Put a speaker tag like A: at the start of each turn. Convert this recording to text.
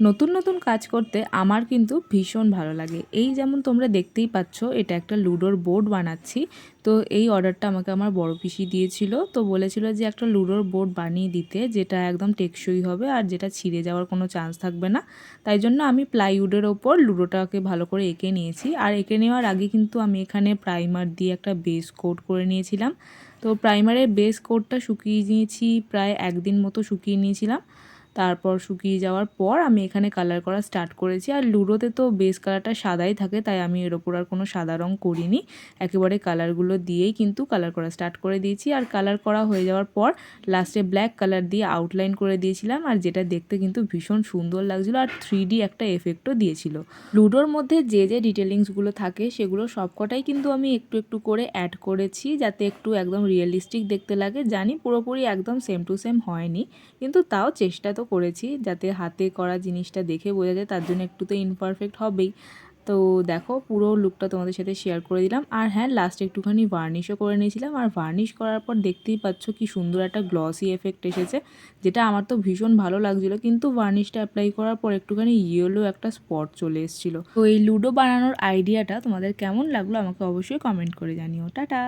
A: নতুন নতুন কাজ করতে আমার কিন্তু ভীষণ ভালো লাগে। এই যেমন তোমরা দেখতেই পাচ্ছ, এটা একটা লুডোর বোর্ড বানাচ্ছি। তো এই অর্ডারটা আমাকে আমার বড় পিসি দিয়েছিল। তো বলেছিল যে একটা লুডোর বোর্ড বানিয়ে দিতে, যেটা একদম টেকসই হবে আর যেটা ছিঁড়ে যাওয়ার কোনো চান্স থাকবে না। তাই জন্য আমি প্লাইউডের ওপর লুডোটাকে ভালো করে এঁকে নিয়েছি। আর এঁকে নেওয়ার আগে কিন্তু আমি এখানে প্রাইমার দিয়ে একটা বেস কোট করে নিয়েছিলাম। তো প্রাইমারের বেস কোটটা শুকিয়ে নিয়েছি, প্রায় একদিন মতো শুকিয়ে নিয়েছিলাম। তারপর শুকিয়ে যাওয়ার পর আমি এখানে কালার করা স্টার্ট করেছি। আর লুডোতে তো বেস কালারটা সাদাই থাকে, তাই আমি এর ওপর আর কোনো সাদা রং করিনি। একেবারে কালারগুলো দিয়েই কিন্তু কালার করা স্টার্ট করে দিয়েছি। আর কালার করা হয়ে যাওয়ার পর লাস্টে ব্ল্যাক কালার দিয়ে আউটলাইন করে দিয়েছিলাম, আর যেটা দেখতে কিন্তু ভীষণ সুন্দর লাগছিলো। আর 3D একটা এফেক্টও দিয়েছিল। লুডোর মধ্যে যে যে ডিটেলিংসগুলো থাকে সেগুলো সবকটাই কিন্তু আমি একটু একটু করে অ্যাড করেছি, যাতে একটু একদম রিয়েলিস্টিক দেখতে লাগে। জানি পুরোপুরি একদম সেম টু সেম হয়নি, কিন্তু তাও চেষ্টা তো করেছি যাতে হাতে করা জিনিসটা দেখে বোঝা যায়, তার জন্য একটু তো ইমপারফেক্ট হবেই। তো দেখো, পুরো লুকটা তোমাদের সাথে শেয়ার করে দিলাম। আর হ্যাঁ, লাস্টে একটুখানি ভার্নিশও করে নিয়েছিলাম। আর ভার্নিশ করার পর দেখতেই পাচ্ছ কি সুন্দর একটা গ্লসি এফেক্ট এসেছে, যেটা আমার তো ভীষণ ভালো লাগছিলো। কিন্তু ভার্নিশটা অ্যাপ্লাই করার পর একটুখানি ইয়েলো একটা স্পট চলে এসেছিলো। তো এই লুডো বানানোর আইডিয়াটা তোমাদের কেমন লাগলো আমাকে অবশ্যই কমেন্ট করে জানিও। টাটা।